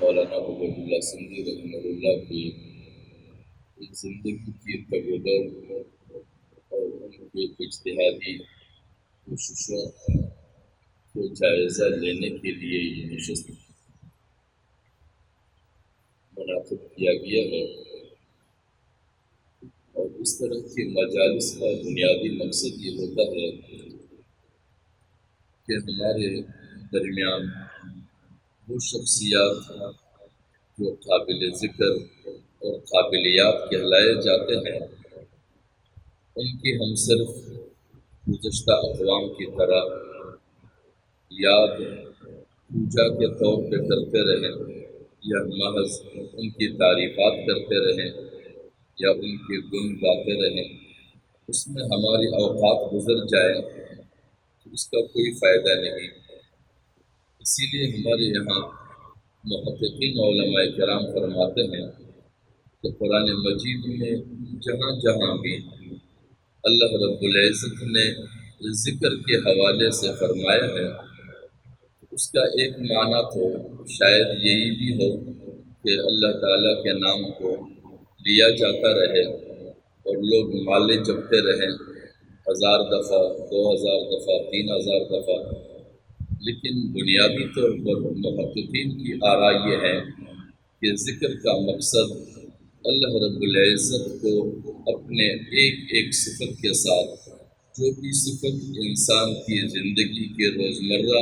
مولانا عبید اللہ سندھی رحمہ اللہ کی زندگی کی تغیر اور ان کے اجتہادی کوششوں کو جائزہ لینے کے لیے یہ نشست منعقد کیا گیا ہے، اور اس طرح کے مجالس کا بنیادی مقصد یہ ہوتا ہے کہ ہمارے درمیان وہ شخصیات جو قابل ذکر اور قابلیات کہلائے جاتے ہیں، ان کی ہم صرف گزشتہ اقوام کی طرح یاد پوجا کے طور پہ کرتے رہیں، یا محض ان کی تعریفات کرتے رہیں یا ان کے گن گاتے رہیں، اس میں ہماری اوقات گزر جائے تو اس کا کوئی فائدہ نہیں۔ اسی لیے ہمارے یہاں محققین علماء کرام فرماتے ہیں کہ قرآن مجید میں جہاں جہاں بھی اللہ رب العزت نے ذکر کے حوالے سے فرمایا ہے، اس کا ایک معنی تو شاید یہی بھی ہو کہ اللہ تعالیٰ کے نام کو لیا جاتا رہے اور لوگ مالے جپتے رہیں 1000 دفعہ، 2000 دفعہ، 3000 دفعہ، لیکن بنیادی طور پر محققین کی آراء یہ ہے کہ ذکر کا مقصد اللہ رب العزت کو اپنے ایک ایک صفت کے ساتھ، جو بھی صفت انسان کی زندگی کے روزمرہ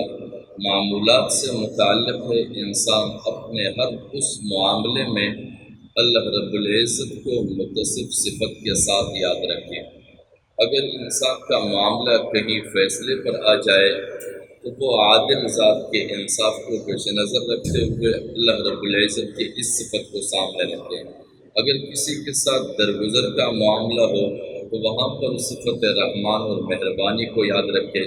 معمولات سے متعلق ہے، انسان اپنے ہر اس معاملے میں اللہ رب العزت کو متصف صفت کے ساتھ یاد رکھے۔ اگر انسان کا معاملہ کہیں فیصلے پر آ جائے تو وہ عادل ذات کے انصاف کو پیش نظر رکھتے ہوئے اللہ رب العزت کی اس صفت کو سامنے رکھے۔ اگر کسی کے ساتھ درگزر کا معاملہ ہو تو وہاں پر صفت رحمان اور مہربانی کو یاد رکھے۔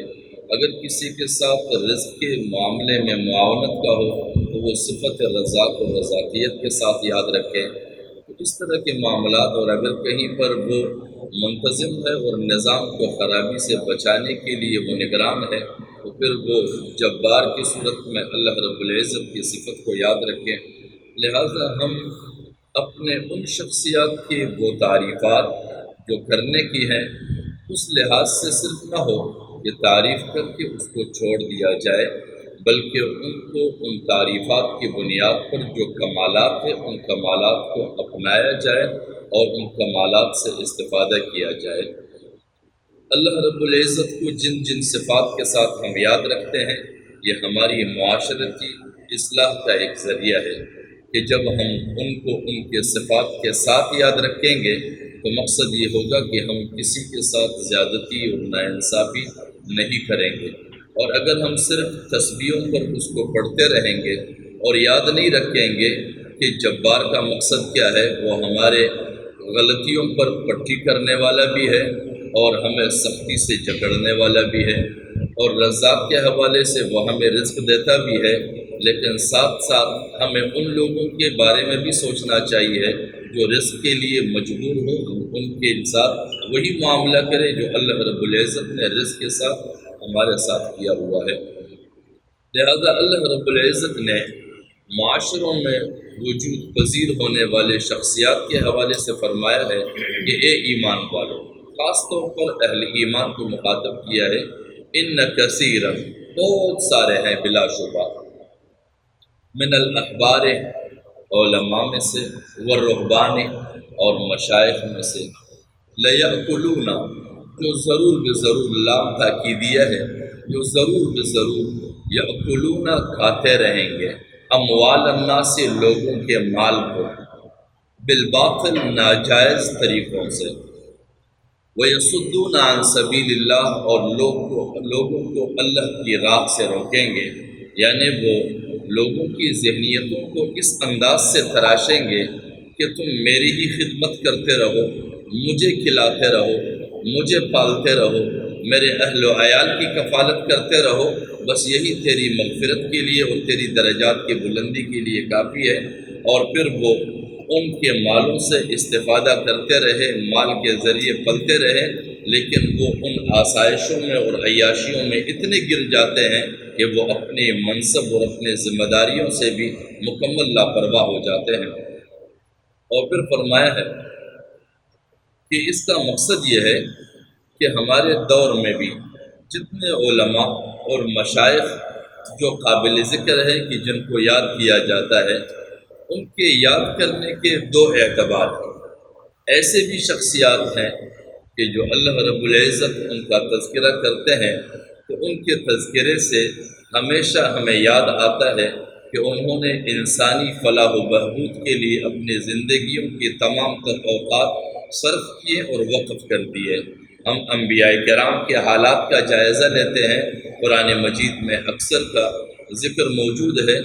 اگر کسی کے ساتھ رزق کے معاملے میں معاونت کا ہو تو وہ صفت رزاق اور رزاقیت کے ساتھ یاد رکھے۔ اس طرح کے معاملات، اور اگر کہیں پر وہ منتظم ہے اور نظام کو خرابی سے بچانے کے لیے وہ نگران ہے، تو پھر وہ جبار کی صورت میں اللہ رب العزت کی صفت کو یاد رکھیں۔ لہٰذا ہم اپنے ان شخصیات کی وہ تعریفات جو کرنے کی ہیں، اس لحاظ سے صرف نہ ہو کہ تعریف کر کے اس کو چھوڑ دیا جائے، بلکہ ان کو ان تعریفات کی بنیاد پر جو کمالات ہیں ان کمالات کو اپنایا جائے اور ان کمالات سے استفادہ کیا جائے۔ اللہ رب العزت کو جن جن صفات کے ساتھ ہم یاد رکھتے ہیں، یہ ہماری معاشرتی اصلاح کا ایک ذریعہ ہے کہ جب ہم ان کو ان کے صفات کے ساتھ یاد رکھیں گے تو مقصد یہ ہوگا کہ ہم کسی کے ساتھ زیادتی اور ناانصافی نہیں کریں گے۔ اور اگر ہم صرف تسبیحوں پر اس کو پڑھتے رہیں گے اور یاد نہیں رکھیں گے کہ جبار کا مقصد کیا ہے، وہ ہمارے غلطیوں پر پٹی کرنے والا بھی ہے اور ہمیں سختی سے جکڑنے والا بھی ہے، اور رزاق کے حوالے سے وہ ہمیں رزق دیتا بھی ہے، لیکن ساتھ ساتھ ہمیں ان لوگوں کے بارے میں بھی سوچنا چاہیے جو رزق کے لیے مجبور ہو، ان کے ساتھ وہی معاملہ کرے جو اللہ رب العزت نے رزق کے ساتھ ہمارے ساتھ کیا ہوا ہے۔ لہذا اللہ رب العزت نے معاشروں میں وجود پذیر ہونے والے شخصیات کے حوالے سے فرمایا ہے کہ اے ایمان والو، خاص طور پر اہل ایمان کو مخاطب کیا ہے، ان کثیرا، بہت سارے ہیں بلا شبہ، من الاحبار، علماء میں سے، والرہبان، اور مشائخ میں سے، لیأکلون، جو ضرور بضرور لام تاکیدیہ ہے، جو ضرور بضرور یأکلون کھاتے رہیں گے، اموال الناس، لوگوں کے مال کو، بالباطل ناجائز طریقوں سے، وَيَصُدُّونَ عَن سَبِيلِ اللَّهِ، اور لوگوں کو اللہ کی راہ سے روکیں گے، یعنی وہ لوگوں کی ذہنیتوں کو اس انداز سے تراشیں گے کہ تم میری ہی خدمت کرتے رہو، مجھے کھلاتے رہو، مجھے پالتے رہو، میرے اہل و عیال کی کفالت کرتے رہو، بس یہی تیری مغفرت کے لیے اور تیری درجات کی بلندی کے لیے کافی ہے۔ اور پھر وہ ان کے مالوں سے استفادہ کرتے رہے، مال کے ذریعے پلتے رہے، لیکن وہ ان آسائشوں میں اور عیاشیوں میں اتنے گر جاتے ہیں کہ وہ اپنے منصب اور اپنے ذمہ داریوں سے بھی مکمل لاپرواہ ہو جاتے ہیں۔ اور پھر فرمایا ہے کہ اس کا مقصد یہ ہے کہ ہمارے دور میں بھی جتنے علماء اور مشائخ جو قابل ذکر ہے کہ جن کو یاد کیا جاتا ہے، ان کے یاد کرنے کے دو اعتبار ہیں۔ ایسے بھی شخصیات ہیں کہ جو اللہ رب العزت ان کا تذکرہ کرتے ہیں تو ان کے تذکرے سے ہمیشہ ہمیں یاد آتا ہے کہ انہوں نے انسانی فلاح و بہبود کے لیے اپنی زندگیوں کی تمام تر اوقات صرف کیے اور وقف کر دیے۔ ہم انبیاء کرام کے حالات کا جائزہ لیتے ہیں، قرآن مجید میں اکثر کا ذکر موجود ہے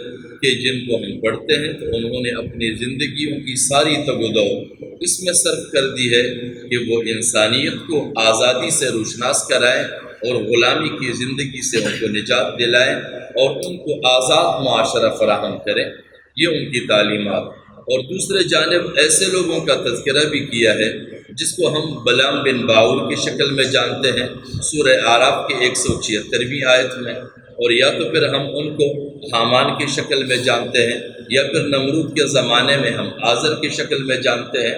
کہ جن کو ہم پڑھتے ہیں تو انہوں نے اپنی زندگیوں کی ساری تگ و دو اس میں صرف کر دی ہے کہ وہ انسانیت کو آزادی سے روشناس کرائیں اور غلامی کی زندگی سے ان کو نجات دلائیں اور ان کو آزاد معاشرہ فراہم کریں۔ یہ ان کی تعلیمات۔ اور دوسرے جانب ایسے لوگوں کا تذکرہ بھی کیا ہے جس کو ہم بلام بن باور کی شکل میں جانتے ہیں سورہ اعراف کے 176ویں آیت میں، اور یا تو پھر ہم ان کو حامان کی شکل میں جانتے ہیں، یا پھر نمرود کے زمانے میں ہم آزر کی شکل میں جانتے ہیں۔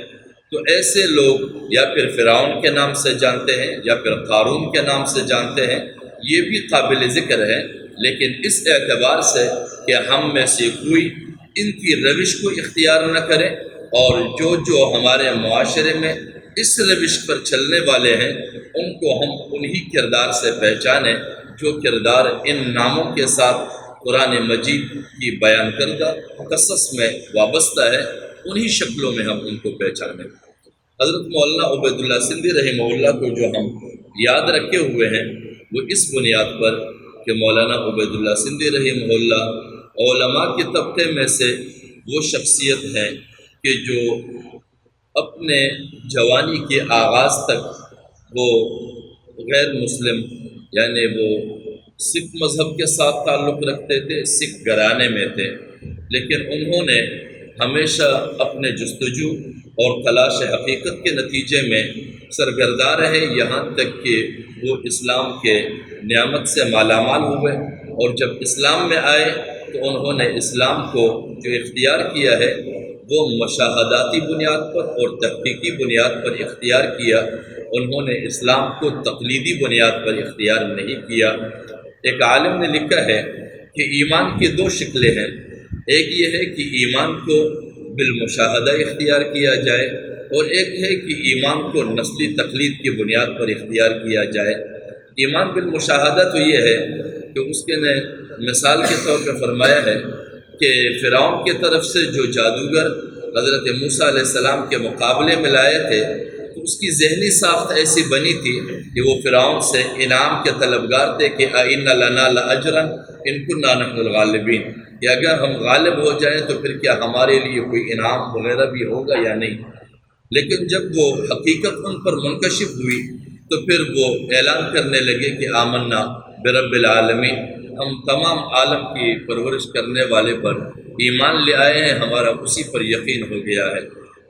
تو ایسے لوگ یا پھر فرعون کے نام سے جانتے ہیں یا پھر قارون کے نام سے جانتے ہیں، یہ بھی قابل ذکر ہے، لیکن اس اعتبار سے کہ ہم میں سے کوئی ان کی روش کو اختیار نہ کرے، اور جو ہمارے معاشرے میں اس روش پر چلنے والے ہیں ان کو ہم انہی کردار سے پہچانیں جو کردار ان ناموں کے ساتھ قرآن مجید کی بیان کردہ قصص میں وابستہ ہے، انہی شکلوں میں ہم ان کو پہچانیں۔ حضرت مولانا عبید اللہ سندھی رحمہ اللہ کو جو ہم یاد رکھے ہوئے ہیں وہ اس بنیاد پر کہ مولانا عبید اللہ سندھی رحمہ اللہ علماء کے طبقے میں سے وہ شخصیت ہے کہ جو اپنے جوانی کے آغاز تک وہ غیر مسلم یعنی وہ سکھ مذہب کے ساتھ تعلق رکھتے تھے، سکھ گھرانے میں تھے، لیکن انہوں نے ہمیشہ اپنے جستجو اور تلاش حقیقت کے نتیجے میں سرگرداں رہے، یہاں تک کہ وہ اسلام کے نعمت سے مالا مال ہوئے، اور جب اسلام میں آئے تو انہوں نے اسلام کو جو اختیار کیا ہے وہ مشاہداتی بنیاد پر اور تحقیقی بنیاد پر اختیار کیا، انہوں نے اسلام کو تقلیدی بنیاد پر اختیار نہیں کیا۔ ایک عالم نے لکھا ہے کہ ایمان کی دو شکلیں ہیں، ایک یہ ہے کہ ایمان کو بالمشاہدہ اختیار کیا جائے، اور ایک ہے کہ ایمان کو نسلی تقلید کی بنیاد پر اختیار کیا جائے۔ ایمان بالمشاہدہ تو یہ ہے کہ اس کے نے مثال کے طور پہ فرمایا ہے کہ فرعون کی طرف سے جو جادوگر حضرت موسیٰ علیہ السلام کے مقابلے میں لائے تھے تو اس کی ذہنی ساخت ایسی بنی تھی کہ وہ فرعون سے انعام کے طلبگار تھے کہ اَإِنَّ لَنَا لَأَجْرًا إِن كُنَّا نَحْنُ الْغَالِبِينَ، کہ اگر ہم غالب ہو جائیں تو پھر کیا ہمارے لیے کوئی انعام وغیرہ بھی ہوگا یا نہیں۔ لیکن جب وہ حقیقت ان پر منکشف ہوئی تو پھر وہ اعلان کرنے لگے کہ آمنا برب العالمین، ہم تمام عالم کی پرورش کرنے والے پر ایمان لے آئے ہیں، ہمارا اسی پر یقین ہو گیا ہے۔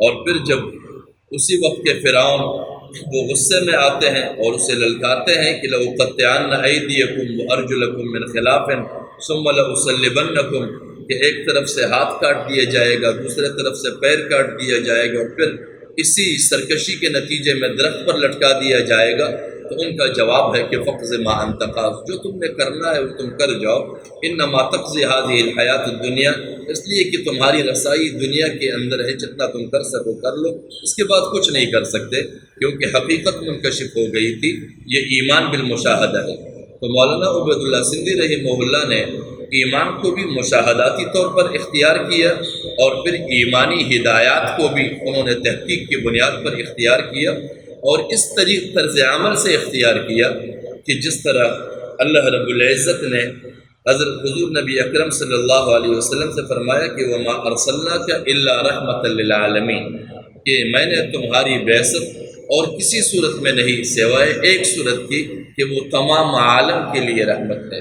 اور پھر جب اسی وقت کے فرعون وہ غصے میں آتے ہیں اور اسے للکارتے ہیں کہ لَأُقَطِّعَنَّ أَيْدِيَكُمْ وَأَرْجُلَكُمْ مِنْ خِلَافٍ ثُمَّ لَأُصَلِّبَنَّكُمْ، کہ ایک طرف سے ہاتھ کاٹ دیا جائے گا، دوسرے طرف سے پیر کاٹ دیا جائے گا، اور پھر اسی سرکشی کے نتیجے میں درخت پر لٹکا دیا جائے گا۔ تو ان کا جواب ہے کہ فَقْضِ مَا أَنْتَ قَاضٍ، جو تم نے کرنا ہے وہ تم کر جاؤ، إِنَّمَا تَقْضِي هَذِهِ الْحَيَاةُ الدُّنْيَا، اس لیے کہ تمہاری رسائی دنیا کے اندر ہے، جتنا تم کر سکو کر لو، اس کے بعد کچھ نہیں کر سکتے، کیونکہ حقیقت منکشف ہو گئی تھی۔ یہ ایمان بالمشاہدہ ہے۔ تو مولانا عبید اللہ سندھی رحمہ اللہ نے ایمان کو بھی مشاہداتی طور پر اختیار کیا، اور پھر ایمانی ہدایات کو بھی انہوں نے تحقیق کی بنیاد پر اختیار کیا، اور اس طرز عمل سے اختیار کیا کہ جس طرح اللہ رب العزت نے حضرت حضور نبی اکرم صلی اللہ علیہ وسلم سے فرمایا کہ وَمَا أَرْسَلْنَاكَ إِلَّا رَحْمَةً لِّلْعَالَمِينَ، کہ میں نے تمہاری بعثت اور کسی صورت میں نہیں سوائے ایک صورت کی کہ وہ تمام عالم کے لیے رحمت ہے۔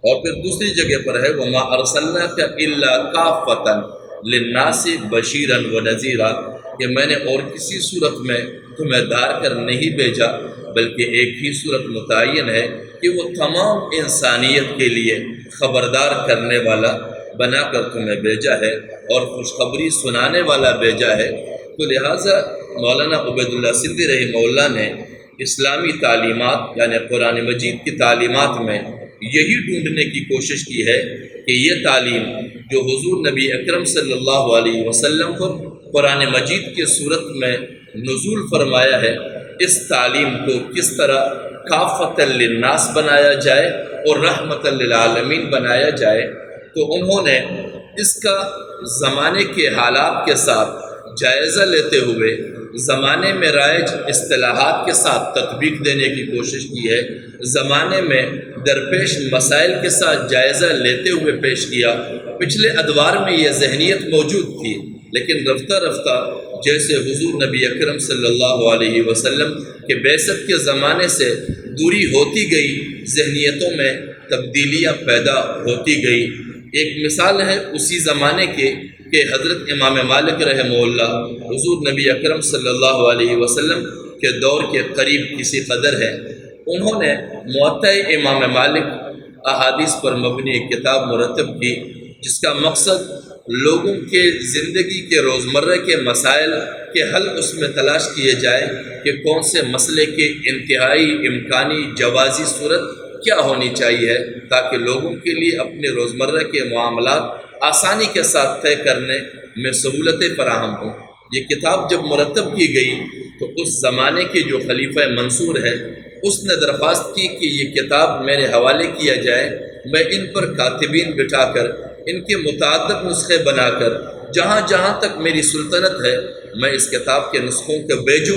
اور پھر دوسری جگہ پر ہے وَمَا أَرْسَلْنَاكَ إِلَّا كَافَّةً لِلنَّاسِ بَشِيرًا وَنَذِيرًا، کہ میں نے اور کسی صورت میں تمہیں دار کر نہیں بھیجا، بلکہ ایک ہی صورت متعین ہے کہ وہ تمام انسانیت کے لیے خبردار کرنے والا بنا کر تمہیں بھیجا ہے اور خوشخبری سنانے والا بھیجا ہے۔ تو لہٰذا مولانا عبید اللہ سندھی رحمہ اللہ نے اسلامی تعلیمات یعنی قرآن مجید کی تعلیمات میں یہی ڈھونڈنے کی کوشش کی ہے کہ یہ تعلیم جو حضور نبی اکرم صلی اللہ علیہ وسلم کو قرآن مجید کے صورت میں نزول فرمایا ہے، اس تعلیم کو کس طرح کافۃ للناس بنایا جائے اور رحمۃ للعالمین بنایا جائے۔ تو انہوں نے اس کا زمانے کے حالات کے ساتھ جائزہ لیتے ہوئے زمانے میں رائج اصطلاحات کے ساتھ تطبیق دینے کی کوشش کی ہے، زمانے میں درپیش مسائل کے ساتھ جائزہ لیتے ہوئے پیش کیا۔ پچھلے ادوار میں یہ ذہنیت موجود تھی، لیکن رفتہ رفتہ جیسے حضور نبی اکرم صلی اللہ علیہ وسلم کے بعثت کے زمانے سے دوری ہوتی گئی، ذہنیتوں میں تبدیلیاں پیدا ہوتی گئی۔ ایک مثال ہے اسی زمانے کے کہ حضرت امام مالک رحمہ اللہ حضور نبی اکرم صلی اللہ علیہ وسلم کے دور کے قریب کسی قدر ہے۔ انہوں نے موطئ امام مالک احادیث پر مبنی ایک کتاب مرتب کی، جس کا مقصد لوگوں کے زندگی کے روزمرہ کے مسائل کے حل اس میں تلاش کیے جائے کہ کون سے مسئلے کے انتہائی امکانی جوازی صورت کیا ہونی چاہیے تاکہ لوگوں کے لیے اپنے روزمرہ کے معاملات آسانی کے ساتھ طے کرنے میں سہولتیں فراہم ہوں۔ یہ کتاب جب مرتب کی گئی تو اس زمانے کے جو خلیفہ منصور ہے اس نے درخواست کی کہ یہ کتاب میرے حوالے کیا جائے، میں ان پر کاتبین بٹھا کر ان کے متعدد نسخے بنا کر جہاں جہاں تک میری سلطنت ہے میں اس کتاب کے نسخوں کو بھیجوں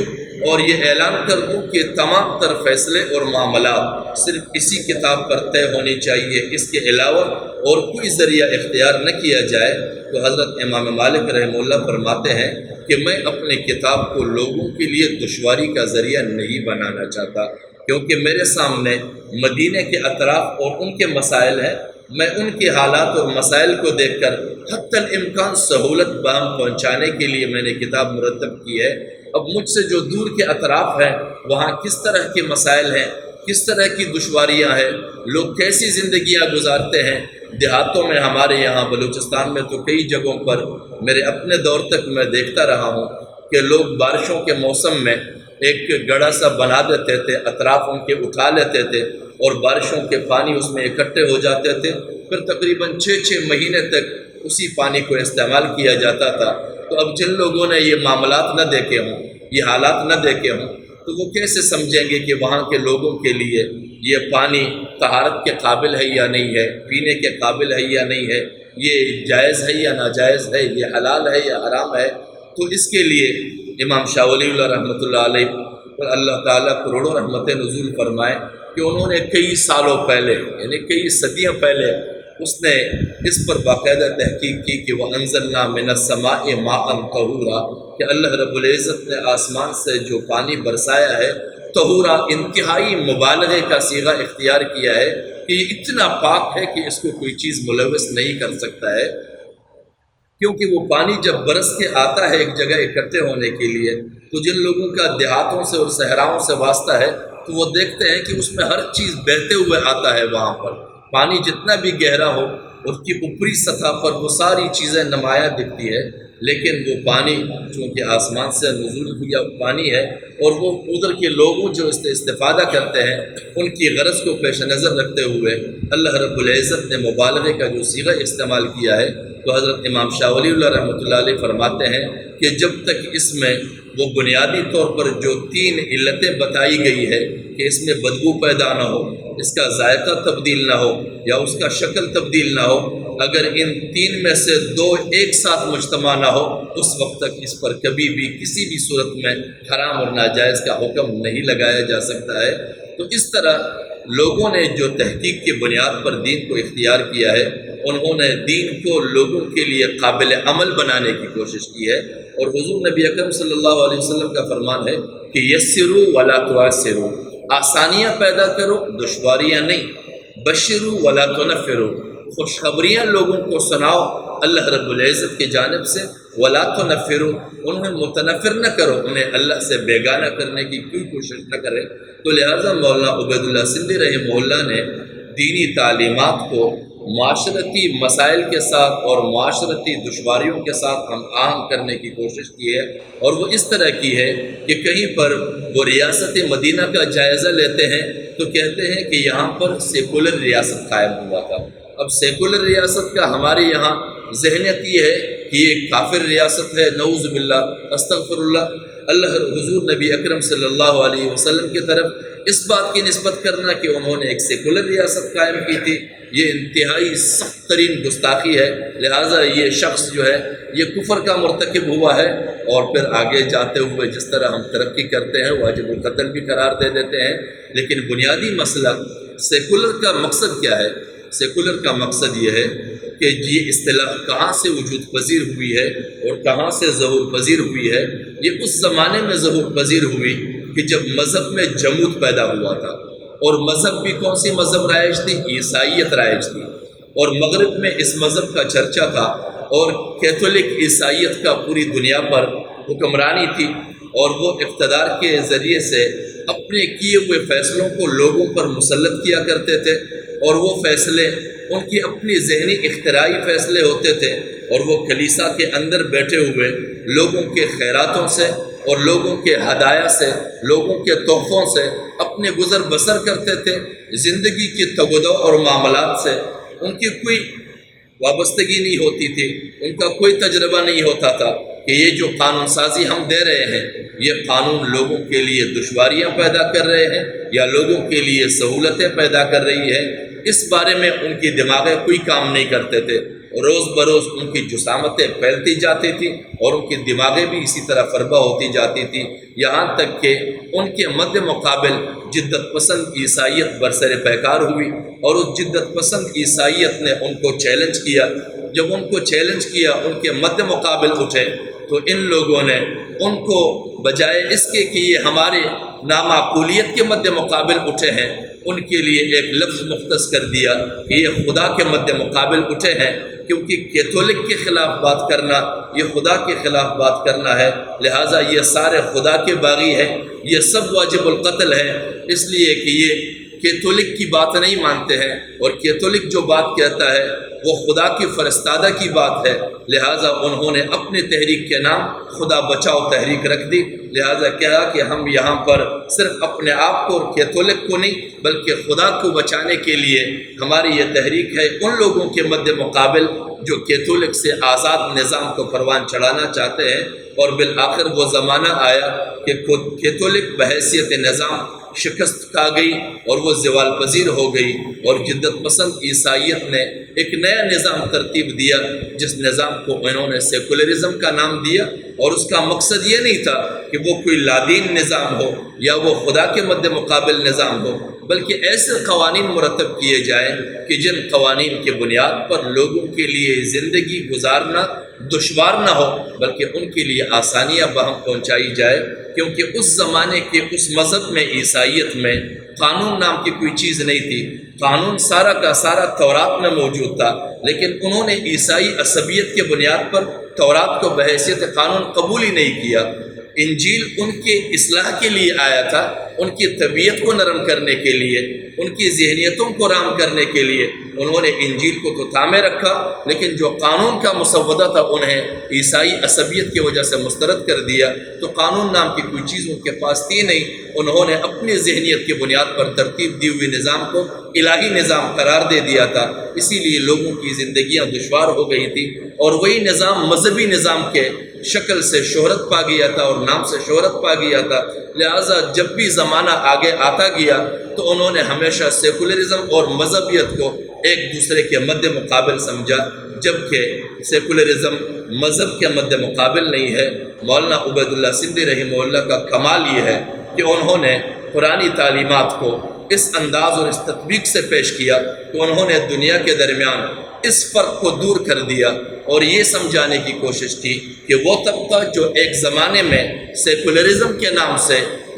اور یہ اعلان کر دوں کہ تمام تر فیصلے اور معاملات صرف اسی کتاب پر طے ہونے چاہیے، اس کے علاوہ اور کوئی ذریعہ اختیار نہ کیا جائے۔ تو حضرت امام مالک رحمہ اللہ فرماتے ہیں کہ میں اپنے کتاب کو لوگوں کے لیے دشواری کا ذریعہ نہیں بنانا چاہتا، کیونکہ میرے سامنے مدینے کے اطراف اور ان کے مسائل ہیں، میں ان کے حالات اور مسائل کو دیکھ کر حتی الامکان سہولت بہم پہنچانے کے لیے میں نے کتاب مرتب کی ہے۔ اب مجھ سے جو دور کے اطراف ہیں وہاں کس طرح کے مسائل ہیں، کس طرح کی دشواریاں ہیں، لوگ کیسی زندگیاں گزارتے ہیں۔ دیہاتوں میں ہمارے یہاں بلوچستان میں تو کئی جگہوں پر میرے اپنے دور تک میں دیکھتا رہا ہوں کہ لوگ بارشوں کے موسم میں ایک گڑھا سا بنا دیتے تھے، اطراف ان کے اٹھا لیتے تھے اور بارشوں کے پانی اس میں اکٹھے ہو جاتے تھے، پھر تقریباً 6 مہینے تک اسی پانی کو استعمال کیا جاتا تھا۔ تو اب جن لوگوں نے یہ معاملات نہ دیکھے ہوں، یہ حالات نہ دیکھے ہوں، تو وہ کیسے سمجھیں گے کہ وہاں کے لوگوں کے لیے یہ پانی طہارت کے قابل ہے یا نہیں ہے، پینے کے قابل ہے یا نہیں ہے، یہ جائز ہے یا ناجائز ہے، یہ حلال ہے یا حرام ہے۔ تو اس کے لیے امام شاہ ولی اللہ رحمۃ اللہ علیہ اور اللہ تعالیٰ کروڑوں رحمتیں نزول فرمائے کہ انہوں نے کئی سالوں پہلے یعنی کئی صدیاں پہلے اس نے اس پر باقاعدہ تحقیق کی کہ وَأَنزَلْنَا مِنَ السَّمَاءِ مَاءً طَهُورًا، کہ اللہ رب العزت نے آسمان سے جو پانی برسایا ہے طہورا، انتہائی مبالغے کا صیغہ اختیار کیا ہے کہ یہ اتنا پاک ہے کہ اس کو کوئی چیز ملوث نہیں کر سکتا ہے، کیونکہ وہ پانی جب برس کے آتا ہے ایک جگہ اکٹھے ہونے کے لیے تو جن لوگوں کا دیہاتوں سے اور صحراؤں سے واسطہ ہے تو وہ دیکھتے ہیں کہ اس میں ہر چیز بہتے ہوئے آتا ہے، وہاں پر پانی جتنا بھی گہرا ہو اس کی اوپری سطح پر وہ ساری چیزیں نمایاں دکھتی ہے، لیکن وہ پانی چونکہ آسمان سے نزول ہوا پانی ہے اور وہ ادھر کے لوگوں جو اس سے استفادہ کرتے ہیں ان کی غرض کو پیش نظر رکھتے ہوئے اللہ رب العزت نے مبالغے کا جو صیغہ استعمال کیا ہے۔ تو حضرت امام شاہ ولی اللہ رحمۃ اللہ علیہ فرماتے ہیں کہ جب تک اس میں وہ بنیادی طور پر جو 3 علتیں بتائی گئی ہے کہ اس میں بدبو پیدا نہ ہو، اس کا ذائقہ تبدیل نہ ہو یا اس کا شکل تبدیل نہ ہو، اگر ان 3 میں سے 2 ایک ساتھ مجتمع نہ ہو اس وقت تک اس پر کبھی بھی کسی بھی صورت میں حرام اور ناجائز کا حکم نہیں لگایا جا سکتا ہے۔ تو اس طرح لوگوں نے جو تحقیق کی بنیاد پر دین کو اختیار کیا ہے انہوں نے دین کو لوگوں کے لیے قابل عمل بنانے کی کوشش کی ہے، اور حضور نبی اکرم صلی اللہ علیہ وسلم کا فرمان ہے کہ یسروا ولا تعسروا، آسانیاں پیدا کرو دشواریاں نہیں، بشروا ولا تنفروا، خوشخبریاں لوگوں کو سناؤ اللہ رب العزت کی جانب سے، ولا تنفروا، انہیں متنفر نہ کرو، انہیں اللہ سے بیگانہ کرنے کی کوئی کوشش نہ کرے۔ تو لہٰذا مولانا عبید اللہ سندھی رحمہ اللہ نے دینی تعلیمات کو معاشرتی مسائل کے ساتھ اور معاشرتی دشواریوں کے ساتھ ہم آہنگ کرنے کی کوشش کی ہے، اور وہ اس طرح کی ہے کہ کہیں پر وہ ریاست مدینہ کا جائزہ لیتے ہیں تو کہتے ہیں کہ یہاں پر سیکولر ریاست قائم ہوا تھا۔ اب سیکولر ریاست کا ہمارے یہاں ذہنیت یہ ہے کہ یہ کافر ریاست ہے، نعوذ باللہ، استغفر اللہ۔ اللہ حضور نبی اکرم صلی اللہ علیہ وسلم کی طرف اس بات کی نسبت کرنا کہ انہوں نے ایک سیکولر ریاست قائم کی تھی، یہ انتہائی سخت ترین گستاخی ہے۔ لہٰذا یہ شخص جو ہے یہ کفر کا مرتکب ہوا ہے، اور پھر آگے جاتے ہوئے جس طرح ہم ترقی کرتے ہیں واجب القتل بھی قرار دے دیتے ہیں۔ لیکن بنیادی مسئلہ سیکولر کا مقصد کیا ہے؟ سیکولر کا مقصد یہ ہے کہ یہ اصطلاح کہاں سے وجود پذیر ہوئی ہے اور کہاں سے ظہور پذیر ہوئی ہے۔ یہ اس زمانے میں ظہور پذیر ہوئی کہ جب مذہب میں جمود پیدا ہوا تھا، اور مذہب بھی کون سی مذہب رائج تھی؟ عیسائیت رائج تھی، اور مغرب میں اس مذہب کا چرچا تھا، اور کیتھولک عیسائیت کا پوری دنیا پر حکمرانی تھی، اور وہ اقتدار کے ذریعے سے اپنے کیے ہوئے فیصلوں کو لوگوں پر مسلط کیا کرتے تھے، اور وہ فیصلے ان کی اپنی ذہنی اختراعی فیصلے ہوتے تھے، اور وہ کلیسا کے اندر بیٹھے ہوئے لوگوں کے خیراتوں سے اور لوگوں کے ہدایہ سے، لوگوں کے تحفوں سے اپنے گزر بسر کرتے تھے۔ زندگی کی تگودو اور معاملات سے ان کی کوئی وابستگی نہیں ہوتی تھی، ان کا کوئی تجربہ نہیں ہوتا تھا کہ یہ جو قانون سازی ہم دے رہے ہیں یہ قانون لوگوں کے لیے دشواریاں پیدا کر رہے ہیں یا لوگوں کے لیے سہولتیں پیدا کر رہی ہے۔ اس بارے میں ان کی دماغیں کوئی کام نہیں کرتے تھے، روز بروز ان کی جسامتیں پھیلتی جاتی تھی اور ان کی دماغیں بھی اسی طرح فربہ ہوتی جاتی تھی، یہاں تک کہ ان کے مد مقابل جدت پسند عیسائیت برسر پیکار ہوئی، اور اس جدت پسند عیسائیت نے ان کو چیلنج کیا۔ جب ان کو چیلنج کیا، ان کے مد مقابل اٹھے، تو ان لوگوں نے ان کو بجائے اس کے کہ یہ ہمارے نامعقولیت کے مد مقابل اٹھے ہیں، ان کے لیے ایک لفظ مختص کر دیا کہ یہ خدا کے مد مقابل اٹھے ہیں، کیونکہ کیتھولک کے خلاف بات کرنا یہ خدا کے خلاف بات کرنا ہے، لہٰذا یہ سارے خدا کے باغی ہیں، یہ سب واجب القتل ہیں، اس لیے کہ یہ کیتھولک کی بات نہیں مانتے ہیں، اور کیتھولک جو بات کہتا ہے وہ خدا کی فرستادہ کی بات ہے، لہٰذا انہوں نے اپنی تحریک کے نام خدا بچاؤ تحریک رکھ دی۔ لہٰذا کہا کہ ہم یہاں پر صرف اپنے آپ کو اور کیتھولک کو نہیں بلکہ خدا کو بچانے کے لیے ہماری یہ تحریک ہے ان لوگوں کے مد مقابل جو کیتھولک سے آزاد نظام کو پروان چڑھانا چاہتے ہیں۔ اور بالآخر وہ زمانہ آیا کہ کیتھولک بحیثیت نظام شکست کھا گئی اور وہ زوال پذیر ہو گئی، اور جدت پسند عیسائیت نے ایک نیا نظام ترتیب دیا جس نظام کو انہوں نے سیکولرزم کا نام دیا، اور اس کا مقصد یہ نہیں تھا کہ وہ کوئی لادین نظام ہو یا وہ خدا کے مد مقابل نظام ہو، بلکہ ایسے قوانین مرتب کیے جائیں کہ جن قوانین کی بنیاد پر لوگوں کے لیے زندگی گزارنا دشوار نہ ہو بلکہ ان کے لیے آسانیاں بہم پہنچائی جائے، کیونکہ اس زمانے کے اس مذہب میں عیسائیت میں قانون نام کی کوئی چیز نہیں تھی۔ قانون سارا کا سارا تورات میں موجود تھا، لیکن انہوں نے عیسائی عصبیت کے بنیاد پر تورات کو بحیثیت قانون قبول ہی نہیں کیا۔ انجیل ان کے اصلاح کے لیے آیا تھا، ان کی طبیعت کو نرم کرنے کے لیے، ان کی ذہنیتوں کو رام کرنے کے لیے انہوں نے انجیل کو تو تھامے رکھا، لیکن جو قانون کا مسودہ تھا انہیں عیسائی عصبیت کی وجہ سے مسترد کر دیا، تو قانون نام کی کوئی چیز ان کے پاس تھی نہیں۔ انہوں نے اپنی ذہنیت کی بنیاد پر ترتیب دی ہوئی نظام کو الہی نظام قرار دے دیا تھا، اسی لیے لوگوں کی زندگیاں دشوار ہو گئی تھی، اور وہی نظام مذہبی نظام کے شکل سے شہرت پا گیا تھا اور نام سے شہرت پا گیا تھا۔ لہٰذا جب بھی زمانہ آگے آتا گیا تو انہوں نے ہمیشہ سیکولرزم اور مذہبیت کو ایک دوسرے کے مد مقابل سمجھا، جبکہ سیکولرزم مذہب کے مد مقابل نہیں ہے۔ مولانا عبید اللہ سندھی رحمہ اللہ کا کمال یہ ہے کہ انہوں نے قرآنی تعلیمات کو اس انداز اور اس تطبیق سے پیش کیا کہ انہوں نے دنیا کے درمیان اس فرق کو دور کر دیا اور یہ سمجھانے کی کوشش کی کہ وہ طبقہ جو ایک زمانے میں سیکولرزم کے نام سے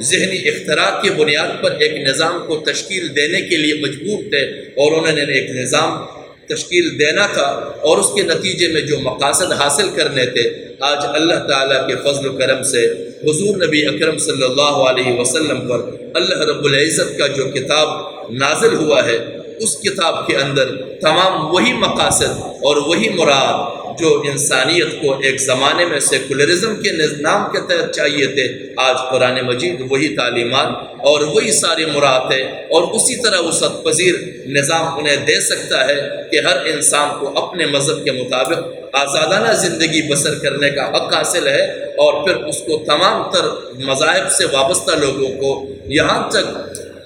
ذہنی اختراع کی بنیاد پر ایک نظام کو تشکیل دینے کے لیے مجبور تھے، اور انہوں نے ایک نظام تشکیل دینا تھا اور اس کے نتیجے میں جو مقاصد حاصل کرنے تھے، آج اللہ تعالیٰ کے فضل و کرم سے حضور نبی اکرم صلی اللہ علیہ وسلم پر اللہ رب العزت کا جو کتاب نازل ہوا ہے، اس کتاب کے اندر تمام وہی مقاصد اور وہی مراد جو انسانیت کو ایک زمانے میں سیکولرزم کے نظام کے تحت چاہیے تھے، آج قرآن مجید وہی تعلیمات اور وہی ساری مراد ہے، اور اسی طرح وسعت پذیر نظام انہیں دے سکتا ہے کہ ہر انسان کو اپنے مذہب کے مطابق آزادانہ زندگی بسر کرنے کا حق حاصل ہے، اور پھر اس کو تمام تر مذاہب سے وابستہ لوگوں کو یہاں تک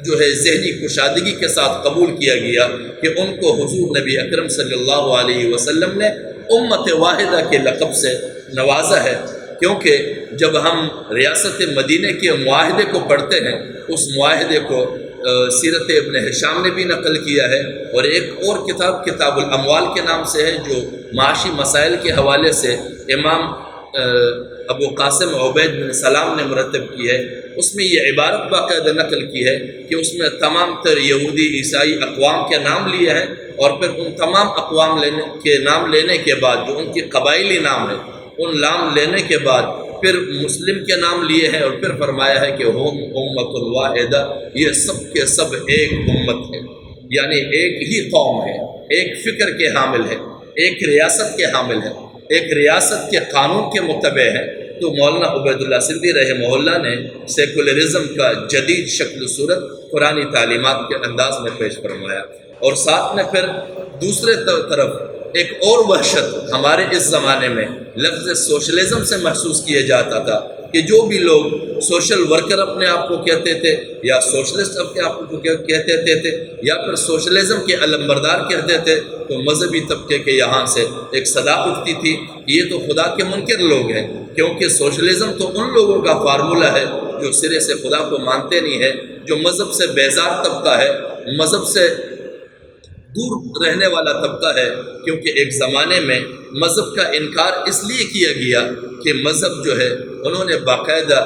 جو ہے ذہنی کشادگی کے ساتھ قبول کیا گیا کہ ان کو حضور نبی اکرم صلی اللہ علیہ وسلم نے امت واحدہ کے لقب سے نوازا ہے۔ کیونکہ جب ہم ریاست مدینہ کے معاہدے کو پڑھتے ہیں، اس معاہدے کو سیرت ابن ہشام نے بھی نقل کیا ہے، اور ایک اور کتاب کتاب الاموال کے نام سے ہے جو معاشی مسائل کے حوالے سے امام ابو قاسم عبید بن سلام نے مرتب کی ہے۔ اس میں یہ عبارت باقاعدہ نقل کی ہے کہ اس میں تمام تر یہودی عیسائی اقوام کے نام لیے ہیں، اور پھر ان تمام اقوام کے نام لینے کے بعد جو ان کی قبائلی نام ہے، ان نام لینے کے بعد پھر مسلم کے نام لیے ہیں، اور پھر فرمایا ہے کہ ہم امت الواحدہ، یہ سب کے سب ایک امت ہے، یعنی ایک ہی قوم ہے، ایک فکر کے حامل ہے، ایک ریاست کے حامل ہے، ایک ریاست کے قانون کے متبع ہے۔ تو مولانا عبید اللہ سندھی رحمہ اللہ نے سیکولرزم کا جدید شکل و صورت قرآنی تعلیمات کے انداز میں پیش فرمایا، اور ساتھ میں پھر دوسرے طرف ایک اور وحشت ہمارے اس زمانے میں لفظ سوشلزم سے محسوس کیا جاتا تھا کہ جو بھی لوگ سوشل ورکر اپنے آپ کو کہتے تھے، یا سوشلسٹ اپنے آپ کو کہتے تھے، یا پھر سوشلزم کے علمبردار کہتے تھے، تو مذہبی طبقے کے یہاں سے ایک صدا اٹھتی تھی، یہ تو خدا کے منکر لوگ ہیں، کیونکہ سوشلزم تو ان لوگوں کا فارمولہ ہے جو سرے سے خدا کو مانتے نہیں ہے، جو مذہب سے بیزار طبقہ ہے، مذہب سے دور رہنے والا طبقہ ہے۔ کیونکہ ایک زمانے میں مذہب کا انکار اس لیے کیا گیا کہ مذہب جو ہے انہوں نے باقاعدہ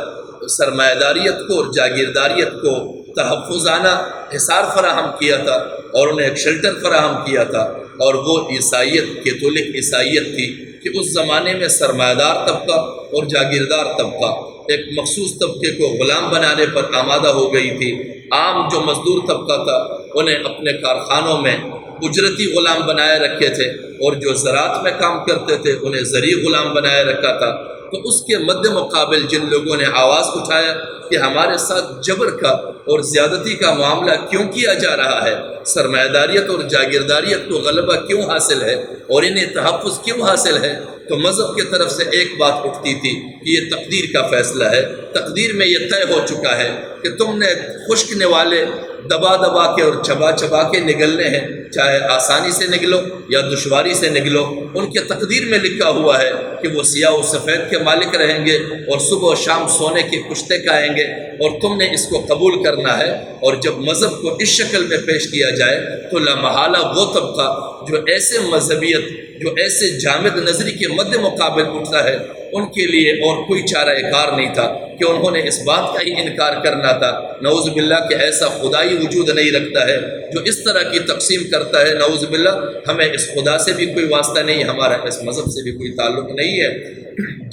سرمایہ داریت کو اور جاگیرداریت کو تحفظانہ حصار فراہم کیا تھا، اور انہیں ایک شیلٹر فراہم کیا تھا، اور وہ عیسائیت کیتھولک عیسائیت تھی کہ اس زمانے میں سرمایہ دار طبقہ اور جاگیردار طبقہ ایک مخصوص طبقے کو غلام بنانے پر آمادہ ہو گئی تھی۔ عام جو مزدور طبقہ تھا انہیں اپنے کارخانوں میں اجرتی غلام بنائے رکھے تھے، اور جو زراعت میں کام کرتے تھے انہیں زرعی غلام بنائے رکھا تھا۔ تو اس کے مد مقابل جن لوگوں نے آواز اٹھایا کہ ہمارے ساتھ جبر کا اور زیادتی کا معاملہ کیوں کیا جا رہا ہے، سرمایہ داریت اور جاگیرداریت کو غلبہ کیوں حاصل ہے اور انہیں تحفظ کیوں حاصل ہے، تو مذہب کی طرف سے ایک بات اٹھتی تھی کہ یہ تقدیر کا فیصلہ ہے، تقدیر میں یہ طے ہو چکا ہے کہ تم نے خشک نوالے دبا دبا کے اور چبا چبا کے نگلنے ہیں، چاہے آسانی سے نگلو یا دشواری سے نگلو، ان کے تقدیر میں لکھا ہوا ہے کہ وہ سیاہ و سفید کے مالک رہیں گے اور صبح و شام سونے کے کشتے کھائیں گے، اور تم نے اس کو قبول کرنا ہے۔ اور جب مذہب کو اس شکل میں پیش کیا جائے تو لامحالہ وہ طبقہ جو ایسے مذہبیت، جو ایسے جامد نظری کے مد مقابل اٹھتا ہے، ان کے لیے اور کوئی چارہ کار نہیں تھا کہ انہوں نے اس بات کا ہی انکار کرنا تھا، نعوذ باللہ کہ ایسا خدائی وجود نہیں رکھتا ہے جو اس طرح کی تقسیم کرتا ہے، نعوذ باللہ ہمیں اس خدا سے بھی کوئی واسطہ نہیں، ہمارا اس مذہب سے بھی کوئی تعلق نہیں ہے۔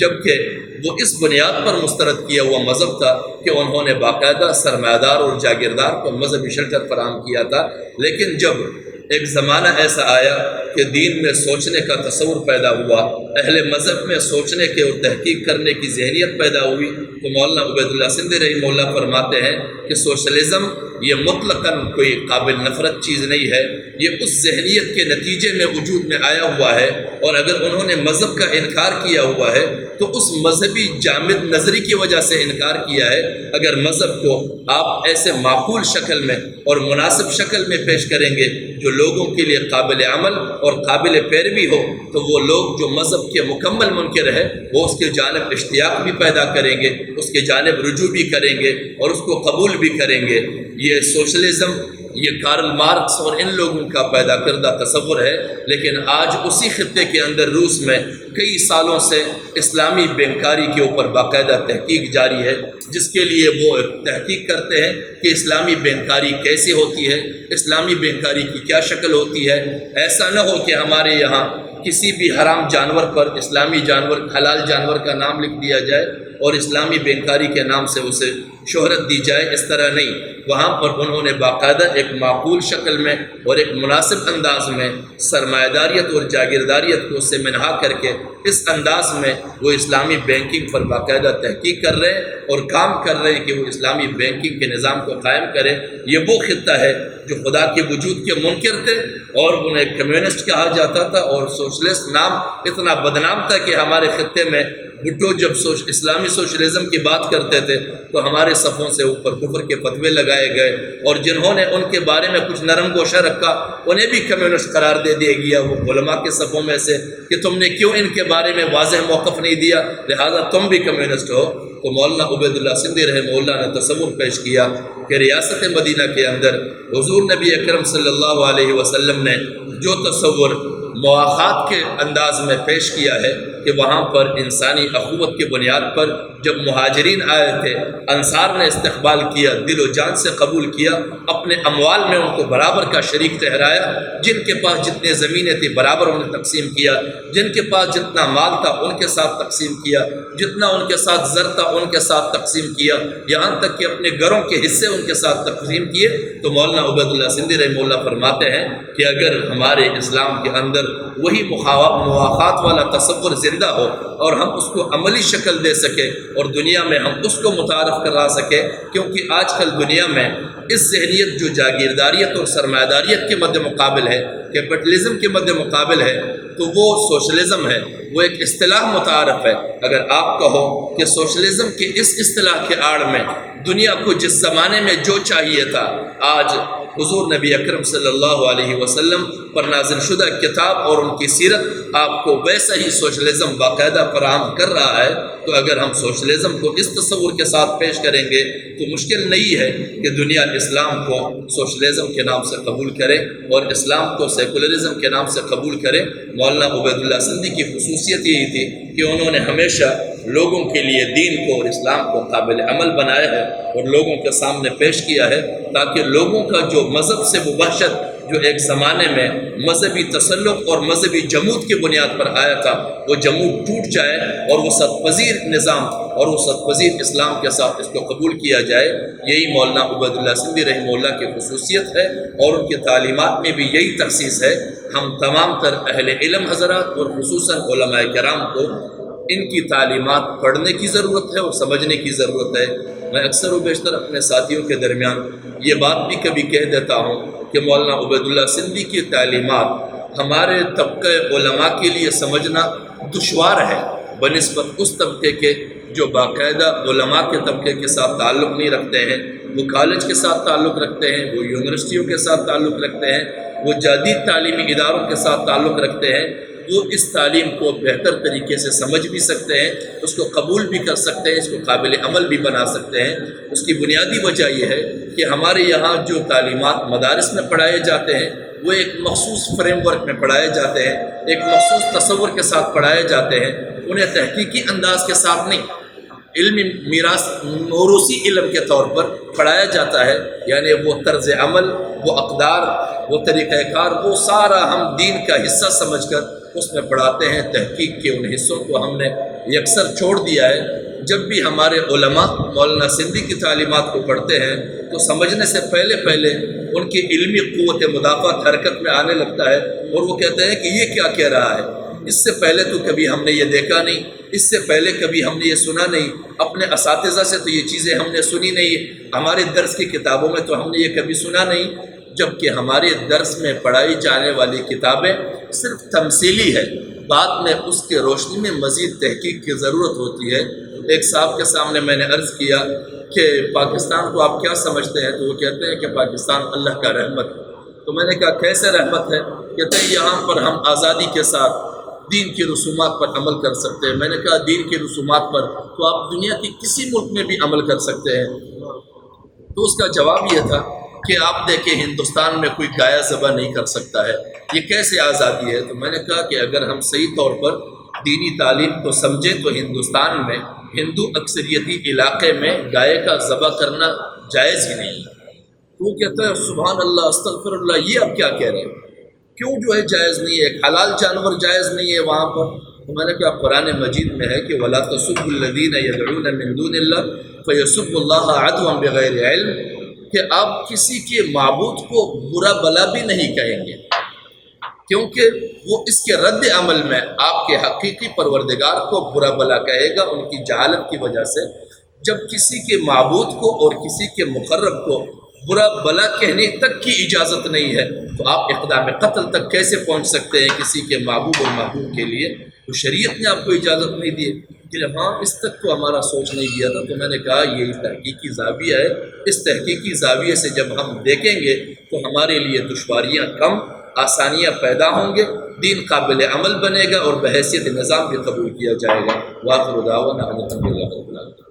جبکہ وہ اس بنیاد پر مسترد کیا ہوا مذہب تھا کہ انہوں نے باقاعدہ سرمایہ دار اور جاگیردار کو مذہبی شیلٹر فراہم کیا تھا، لیکن جب ایک زمانہ ایسا آیا کہ دین میں سوچنے کا تصور پیدا ہوا، اہل مذہب میں سوچنے کے اور تحقیق کرنے کی ذہنیت پیدا ہوئی، تو مولانا عبید اللہ سندھی رحمہ اللہ فرماتے ہیں کہ سوشلزم یہ مطلقاً کوئی قابل نفرت چیز نہیں ہے، یہ اس ذہنیت کے نتیجے میں وجود میں آیا ہوا ہے، اور اگر انہوں نے مذہب کا انکار کیا ہوا ہے تو اس مذہبی جامد نظری کی وجہ سے انکار کیا ہے۔ اگر مذہب کو آپ ایسے معقول شکل میں اور مناسب شکل میں پیش کریں گے جو لوگوں کے لیے قابل عمل اور قابل پیروی ہو، تو وہ لوگ جو مذہب کے مکمل منکر ہے وہ اس کے جانب اشتیاق بھی پیدا کریں گے، اس کے جانب رجوع بھی کریں گے اور اس کو قبول بھی کریں گے۔ یہ سوشلزم یہ کارل مارکس اور ان لوگوں کا پیدا کردہ تصور ہے، لیکن آج اسی خطے کے اندر روس میں کئی سالوں سے اسلامی بینکاری کے اوپر باقاعدہ تحقیق جاری ہے، جس کے لیے وہ تحقیق کرتے ہیں کہ اسلامی بینکاری کیسے ہوتی ہے، اسلامی بینکاری کی کیا شکل ہوتی ہے۔ ایسا نہ ہو کہ ہمارے یہاں کسی بھی حرام جانور پر اسلامی جانور، حلال جانور کا نام لکھ دیا جائے اور اسلامی بینکاری کے نام سے اسے شہرت دی جائے، اس طرح نہیں۔ وہاں پر انہوں نے باقاعدہ ایک معقول شکل میں اور ایک مناسب انداز میں سرمایہ داریت اور جاگیرداریت کو سے منہا کر کے اس انداز میں وہ اسلامی بینکنگ پر باقاعدہ تحقیق کر رہے ہیں اور کام کر رہے ہیں کہ وہ اسلامی بینکنگ کے نظام کو قائم کرے۔ یہ وہ خطہ ہے جو خدا کے وجود کے منکر تھے اور انہیں کمیونسٹ کہا جاتا تھا، اور سوشلسٹ نام اتنا بدنام تھا کہ ہمارے خطے میں بھٹو جب اسلامی سوشلزم کی بات کرتے تھے تو ہمارے صفوں سے اوپر کفر کے فتوے لگائے گئے، اور جنہوں نے ان کے بارے میں کچھ نرم گوشہ رکھا انہیں بھی کمیونسٹ قرار دے دیا گیا وہ علماء کے صفوں میں سے کہ تم نے کیوں ان کے بارے میں واضح موقف نہیں دیا، لہذا تم بھی کمیونسٹ ہو۔ تو مولانا عبید اللہ سندھی رحمہ اللہ نے تصور پیش کیا کہ ریاست مدینہ کے اندر حضور نبی اکرم صلی اللہ علیہ وسلم نے جو تصور مواخات کے انداز میں پیش کیا ہے کہ وہاں پر انسانی اخوت کے بنیاد پر جب مہاجرین آئے تھے، انصار نے استقبال کیا، دل و جان سے قبول کیا، اپنے اموال میں ان کو برابر کا شریک ٹھہرایا، جن کے پاس جتنے زمینیں تھیں برابر انہیں تقسیم کیا، جن کے پاس جتنا مال تھا ان کے ساتھ تقسیم کیا، جتنا ان کے ساتھ زر تھا ان کے ساتھ تقسیم کیا، یہاں تک کہ اپنے گھروں کے حصے ان کے ساتھ تقسیم کیے۔ تو مولانا عبید اللہ سندھی رحمہ اللہ فرماتے ہیں کہ اگر ہمارے اسلام کے اندر وہی مواخات والا تصور زندہ ہو اور ہم اس کو عملی شکل دے سکیں اور دنیا میں ہم اس کو متعارف کرا سکیں، کیونکہ آج کل دنیا میں اس ذہنیت جو جاگیرداریت اور سرمایہ داریت کے مد مقابل ہے، کیپٹلزم کے مد مقابل ہے، تو وہ سوشلزم ہے، وہ ایک اصطلاح متعارف ہے۔ اگر آپ کہو کہ سوشلزم کے اس اصطلاح کے آڑ میں دنیا کو جس زمانے میں جو چاہیے تھا، آج حضور نبی اکرم صلی اللہ علیہ وسلم پر نازل شدہ کتاب اور ان کی سیرت آپ کو ویسا ہی سوشلزم باقاعدہ فراہم کر رہا ہے، تو اگر ہم سوشلزم کو اس تصور کے ساتھ پیش کریں گے تو مشکل نہیں ہے کہ دنیا اسلام کو سوشلزم کے نام سے قبول کرے اور اسلام کو سیکولرزم کے نام سے قبول کرے۔ مولانا عبید اللہ سندھی کی خصوصیت یہی تھی کہ انہوں نے ہمیشہ لوگوں کے لیے دین کو اور اسلام کو قابل عمل بنایا ہے اور لوگوں کے سامنے پیش کیا ہے، تاکہ لوگوں کا جو مذہب سے وہ وحشت جو ایک زمانے میں مذہبی تسلط اور مذہبی جمود کی بنیاد پر آیا تھا، وہ جمود ٹوٹ جائے اور وہ سخت پذیر نظام اور وہ سخت پذیر اسلام کے ساتھ اس کو قبول کیا جائے۔ یہی مولانا عبید اللہ سندھی رحمہ اللہ کی خصوصیت ہے اور ان کی تعلیمات میں بھی یہی تخصیص ہے۔ ہم تمام تر اہل علم حضرات اور خصوصاً علماء کرام کو ان کی تعلیمات پڑھنے کی ضرورت ہے اور سمجھنے کی ضرورت ہے۔ میں اکثر و بیشتر اپنے ساتھیوں کے درمیان یہ بات بھی کبھی کہہ دیتا ہوں کہ مولانا عبید اللہ سندھی کی تعلیمات ہمارے طبقہ علماء کے لیے سمجھنا دشوار ہے بنسبت اس طبقے کے جو باقاعدہ علماء کے طبقے کے ساتھ تعلق نہیں رکھتے ہیں، وہ کالج کے ساتھ تعلق رکھتے ہیں، وہ یونیورسٹیوں کے ساتھ تعلق رکھتے ہیں، وہ جدید تعلیمی اداروں کے ساتھ تعلق رکھتے ہیں۔ وہ اس تعلیم کو بہتر طریقے سے سمجھ بھی سکتے ہیں، اس کو قبول بھی کر سکتے ہیں، اس کو قابل عمل بھی بنا سکتے ہیں۔ اس کی بنیادی وجہ یہ ہے کہ ہمارے یہاں جو تعلیمات مدارس میں پڑھائے جاتے ہیں وہ ایک مخصوص فریم ورک میں پڑھائے جاتے ہیں، ایک مخصوص تصور کے ساتھ پڑھائے جاتے ہیں، انہیں تحقیقی انداز کے ساتھ نہیں، علمی میراث موروثی علم کے طور پر پڑھایا جاتا ہے۔ یعنی وہ طرز عمل، وہ اقدار، وہ طریقہ کار، وہ سارا ہم دین کا حصہ سمجھ کر اس میں پڑھاتے ہیں۔ تحقیق کے ان حصوں کو ہم نے یکسر چھوڑ دیا ہے۔ جب بھی ہمارے علماء مولانا سندھی کی تعلیمات کو پڑھتے ہیں تو سمجھنے سے پہلے ان کی علمی قوت مدافعت حرکت میں آنے لگتا ہے اور وہ کہتے ہیں کہ یہ کیا کہہ رہا ہے، اس سے پہلے تو کبھی ہم نے یہ دیکھا نہیں، اس سے پہلے کبھی ہم نے یہ سنا نہیں، اپنے اساتذہ سے تو یہ چیزیں ہم نے سنی نہیں، ہمارے درس کی کتابوں میں تو ہم نے یہ کبھی سنا نہیں۔ جبکہ ہمارے درس میں پڑھائی جانے والی کتابیں صرف تمثیلی ہے، بعد میں اس کے روشنی میں مزید تحقیق کی ضرورت ہوتی ہے۔ ایک صاحب کے سامنے میں نے عرض کیا کہ پاکستان کو آپ کیا سمجھتے ہیں، تو وہ کہتے ہیں کہ پاکستان اللہ کا رحمت ہے۔ تو میں نے کہا کیسے رحمت ہے؟ کہتے ہیں یہاں پر ہم آزادی کے ساتھ دین کی رسومات پر عمل کر سکتے ہیں۔ میں نے کہا دین کی رسومات پر تو آپ دنیا کی کسی ملک میں بھی عمل کر سکتے ہیں۔ تو اس کا جواب یہ تھا کہ آپ دیکھیں ہندوستان میں کوئی گایا ذبح نہیں کر سکتا ہے، یہ کیسے آزادی ہے؟ تو میں نے کہا کہ اگر ہم صحیح طور پر دینی تعلیم کو سمجھیں تو ہندوستان میں ہندو اکثریتی علاقے میں گائے کا ذبح کرنا جائز ہی نہیں ہے۔ تو وہ کہتا ہے سبحان اللہ استغفر اللہ، یہ اب کیا کہہ رہے ہیں؟ کیوں جو ہے جائز نہیں ہے؟ ایک حلال جانور جائز نہیں ہے وہاں پر؟ تو میں نے کہا قرآن مجید میں ہے کہ وَلَا تَسُبُّوا الَّذِينَ يَدْعُونَ مِن دُونِ اللَّهِ فَيَسُبُّوا اللَّهَ عَدْوًا بِغَيْرِ عِلْمٍ، کہ آپ کسی کے معبود کو برا بلا بھی نہیں کہیں گے، کیونکہ وہ اس کے رد عمل میں آپ کے حقیقی پروردگار کو برا بلا کہے گا ان کی جہالت کی وجہ سے۔ جب کسی کے معبود کو اور کسی کے مقرب کو برا بلا کہنے تک کی اجازت نہیں ہے تو آپ اقدام قتل تک کیسے پہنچ سکتے ہیں کسی کے معبود اور محبوب کے لیے؟ تو شریعت نے آپ کو اجازت نہیں دی کہ ہاں اس تک تو ہمارا سوچ نہیں دیا تھا۔ تو میں نے کہا یہ تحقیقی زاویہ ہے، اس تحقیقی زاویے سے جب ہم دیکھیں گے تو ہمارے لیے دشواریاں کم، آسانیاں پیدا ہوں گے، دین قابل عمل بنے گا اور بحیثیت نظام بھی قبول کیا جائے گا۔ وآخر دعوانا ان الحمد للہ رب العالمین۔